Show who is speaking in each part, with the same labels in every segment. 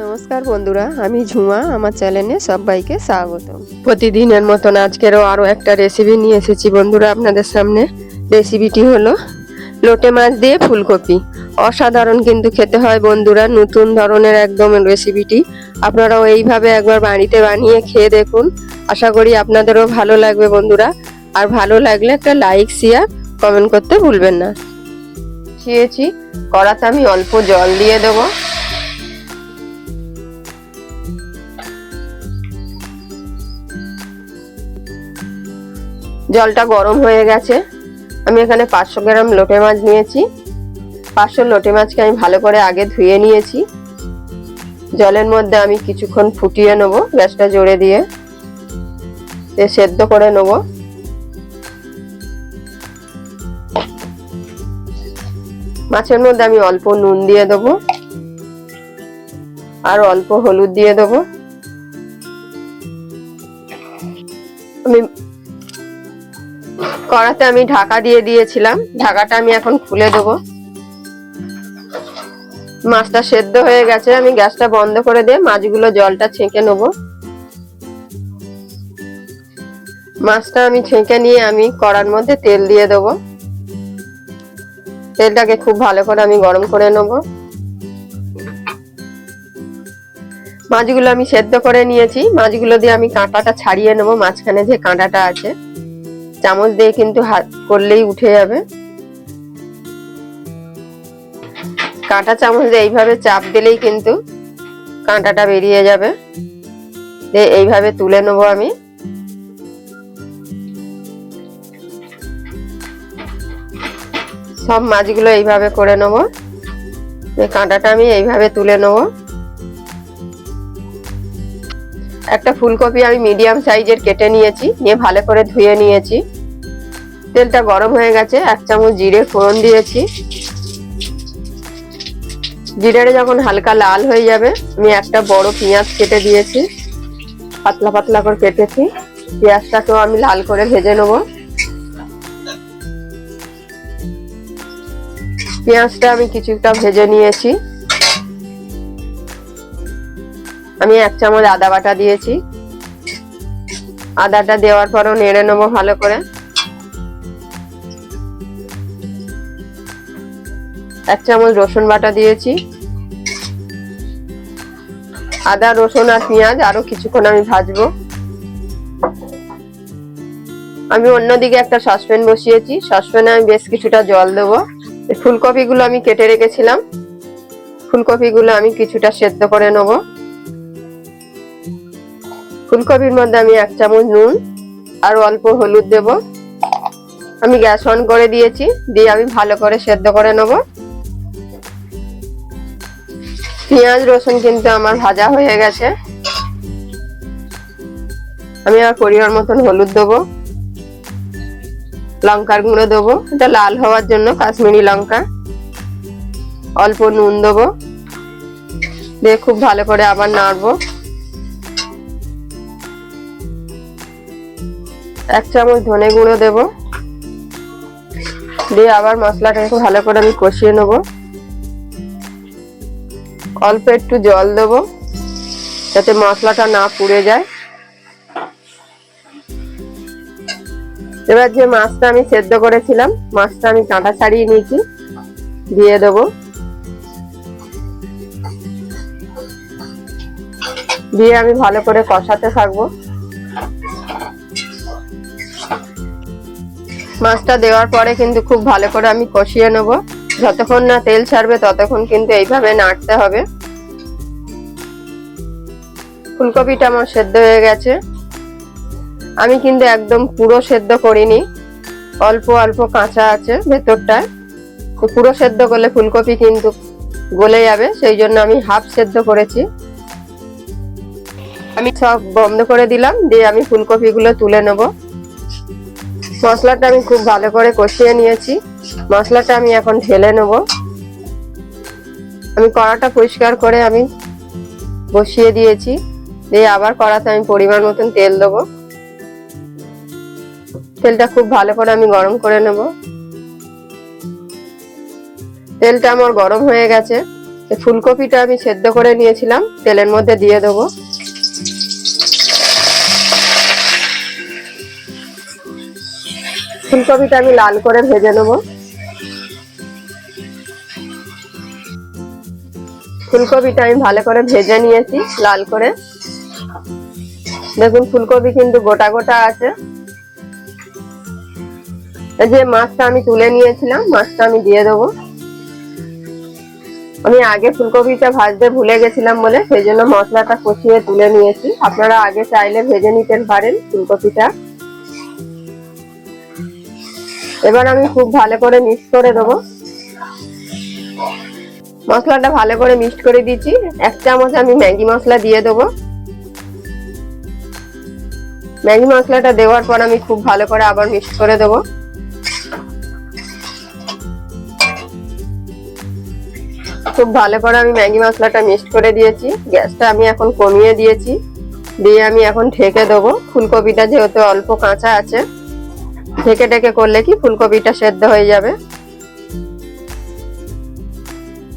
Speaker 1: নমস্কার বন্ধুরা, আমি ঝুমা। আমার চ্যানেলে সবাইকে স্বাগত। প্রতিদিনের মতন আজকেরও আরও একটা রেসিপি নিয়ে এসেছি বন্ধুরা আপনাদের সামনে। রেসিপিটি হলো লোটে মাছ দিয়ে ফুলকপি। অসাধারণ কিন্তু খেতে হয় বন্ধুরা, নতুন ধরনের একদম রেসিপিটি। আপনারাও এইভাবে একবার বাড়িতে বানিয়ে খেয়ে দেখুন, আশা করি আপনাদেরও ভালো লাগবে বন্ধুরা। আর ভালো লাগলে একটা লাইক, শেয়ার, কমেন্ট করতে ভুলবেন না। খেয়েছি কড়াতে আমি অল্প জল দিয়ে দেবো। জলটা গরম হয়ে গেছে। আমি এখানে 500 গ্রাম লোটে মাছ নিয়েছি। 500 লোটে মাছকে আমি ভালো করে আগে ধুয়ে নিয়েছি। জলের মধ্যে আমি কিছুক্ষণ ফুটিয়ে নেব, গ্যাসটা জোরে দিয়ে সেদ্ধ করে নেব। মাছের মধ্যে আমি অল্প নুন দিয়ে দেবো আর অল্প হলুদ দিয়ে দেবো। আমি কড়াতে আমি ঢাকা দিয়ে দিয়েছিলাম, ঢাকাটা আমি এখন খুলে দেবো। মাছটা সেদ্ধ হয়ে গেছে, আমি গ্যাসটা বন্ধ করে দিয়ে মাছগুলো জলটা ছেঁকে নেব। মাছটা আমি ছেঁকে নিয়ে আমি কড়ার মধ্যে তেল দিয়ে দেবো। তেলটাকে খুব ভালো করে আমি গরম করে নেব। মাছগুলো আমি সেদ্ধ করে নিয়েছি, মাছগুলো দিয়ে আমি কাঁটাটা ছাড়িয়ে নেব। মাঝখানে যে কাঁটাটা আছে চামচ দিয়ে কিন্তু হাত করলেই উঠে যাবে। কাঁটা চামচ দিয়ে এইভাবে চাপ দিলেই কিন্তু কাঁটাটা বেরিয়ে যাবে। এইভাবে তুলে নেব আমি। সব মাছগুলো এইভাবে করে নেব। কাঁটাটা আমি এইভাবে তুলে নেব। একটা ফুলকপি আমি মিডিয়াম সাইজের কেটে নিয়েছি, নিয়ে ভালো করে ধুয়ে নিয়েছি। তেলটা গরম হয়ে গেছে, 1 চামচ জিরে ফোড়ন দিয়েছি। জিরেটা যখন হালকা লাল হয়ে যাবে আমি একটা বড় পেঁয়াজ কেটে দিয়েছি, পাতলা পাতলা করে কেটেছি। পেঁয়াজটাকেও আমি লাল করে ভেজে নেব। পেঁয়াজটা আমি কিছুটা ভেজে নিয়েছি। আমি 1 চামচ আদা বাটা দিয়েছি। আদাটা দেওয়ার পরও নেড়ে নেবো ভালো করে। 1 চামচ রসুন বাটা দিয়েছি। আদা, রসুন আর পেঁয়াজ আরো কিছুক্ষণ আমি ভাজবো। আমি অন্যদিকে একটা সসপ্যান বসিয়েছি, সসপ্যানে আমি বেশ কিছুটা জল দেবো। ফুলকপিগুলো আমি কেটে রেখেছিলাম, ফুলকপিগুলো আমি কিছুটা সেদ্ধ করে নেব। ফুলকপির মধ্যে আমি 1 চামচ নুন আর অল্প হলুদ দেব। আমি গ্যাস অন করে দিয়েছি, দিয়ে আমি ভালো করে সেদ্ধ করে নেব। পেঁয়াজ রসুন কিন্তু আমার ভাজা হয়ে গেছে। আমি আর পরিমাণ মতন হলুদ দেবো, লঙ্কার গুঁড়ো দেবো, এটা লাল হওয়ার জন্য কাশ্মীরি লঙ্কা, অল্প নুন দেবো, দিয়ে খুব ভালো করে আবার নাড়বো। 1 চামচ ধনে গুঁড়ো দেবো, দিয়ে আবার মশলাটাকে ভালো করে আমি কষিয়ে নেব। অল্প একটু জল দেবো যাতে মশলাটা না পুড়ে যায়। এবার যে মাছটা আমি সেদ্ধ করেছিলাম, মাছটা আমি কাঁটা ছাড়িয়ে নিয়েছি, দিয়ে দেবো। দিয়ে আমি ভালো করে কষাতে থাকবো। মাছটা দেওয়ার পরে কিন্তু খুব ভালো করে আমি কষিয়ে নেব। যতক্ষণ না তেল ছাড়বে ততক্ষণ কিন্তু এইভাবে নাড়তে হবে। ফুলকপিটা আমার সেদ্ধ হয়ে গেছে। আমি কিন্তু একদম পুরো সেদ্ধ করিনি, অল্প অল্প কাঁচা আছে ভেতরটায়। পুরো সেদ্ধ করলে ফুলকপি কিন্তু গলে যাবে, সেই জন্য আমি হাফ সেদ্ধ করেছি। আমি সব বন্ধ করে দিলাম, দিয়ে আমি ফুলকপিগুলো তুলে নেব। মশলাটা আমি খুব ভালো করে কষিয়ে নিয়েছি, মশলাটা আমি এখন ঢেলে নেব। আমি কড়াটা পরিষ্কার করে আমি বসিয়ে দিয়েছি, দিয়ে আবার কড়াতে আমি পরিমাণ মতন তেল দেবো। তেলটা খুব ভালো করে আমি গরম করে নেব। তেলটা আমার গরম হয়ে গেছে, ফুলকপিটা আমি সেদ্ধ করে নিয়েছিলাম, তেলের মধ্যে দিয়ে দেবো। ফুলকপিটা আমি লাল করে ভেজে নেব। ফুলকপিটা আমি ভালো করে ভেজে নিয়েছি লাল করে। দেখুন ফুলকপি কিন্তু গোটা গোটা আছে। এই যে মাছটা আমি তুলে নিয়েছিলাম, মাছটা আমি দিয়ে দেবো। আমি আগে ফুলকপিটা ভাজতে ভুলে গেছিলাম বলে সেই জন্য মশলাটা কষিয়ে তুলে নিয়েছি। আপনারা আগে চাইলে ভেজে নিতে পারেন ফুলকপিটা। এবার আমি খুব ভালো করে মিক্স করে দেবো। মশলাটা ভালো করে মিক্স করে দিচ্ছি। 1 চামচ আমি ম্যাগি মশলা দিয়ে দেবো। ম্যাগি মশলাটা দেওয়ার পর আমি খুব ভালো করে আবার মিক্স করে দেবো। খুব ভালো করে আমি ম্যাগি মশলাটা মিক্স করে দিয়েছি। গ্যাসটা আমি এখন কমিয়ে দিয়েছি, দিয়ে আমি এখন ঢেকে দেবো। ফুলকপিটা যেহেতু অল্প কাঁচা আছে, ঢেকে ঢেকে করলে কি ফুলকপিটা সেদ্ধ হয়ে যাবে।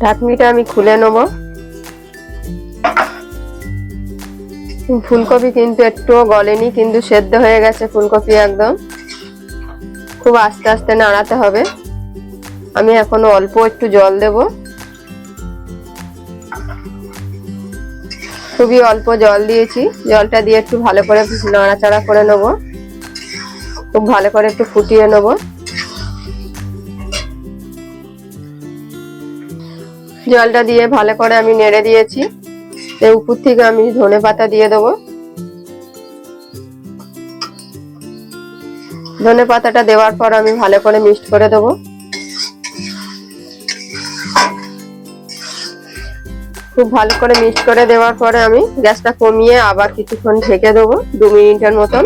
Speaker 1: ঢাকনিটা আমি খুলে নেব। ফুলকপি কিন্তু একটুও গলেনি, কিন্তু সেদ্ধ হয়ে গেছে ফুলকপি একদম। খুব আস্তে আস্তে নাড়াতে হবে। আমি এখন অল্প একটু জল দেব, খুবই অল্প জল দিয়েছি। জলটা দিয়ে একটু ভালো করে নাড়াচাড়া করে নেব। খুব ভালো করে একটু ফুটিয়ে নেব। জলটা দিয়ে ভালো করে আমি নেড়ে দিয়েছি। এর উপর থেকে আমি ধনেপাতা দিয়ে দেবো। ধনেপাতাটা দেওয়ার পর আমি ভালো করে মিক্স করে দেবো। খুব ভালো করে মিক্স করে দেওয়ার পরে আমি গ্যাসটা কমিয়ে আবার কিছুক্ষণ ঢেকে দেবো, 2 মিনিটের মতন।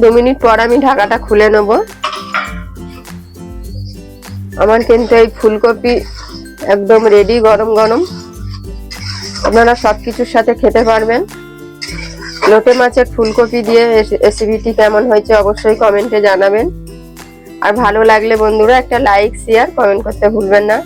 Speaker 1: 2 মিনিট পর আমি ঢাকাটা খুলে নেব। আমার কিন্তু এই ফুলকপি একদম রেডি, গরম গরম। আপনারা সবকিছুর সাথে খেতে পারবেন। লোটে মাছের ফুলকপি দিয়ে রেসিপিটি কেমন হয়েছে অবশ্যই কমেন্টে জানাবেন। আর ভালো লাগলে বন্ধুরা একটা লাইক, শেয়ার, কমেন্ট করতে ভুলবেন না।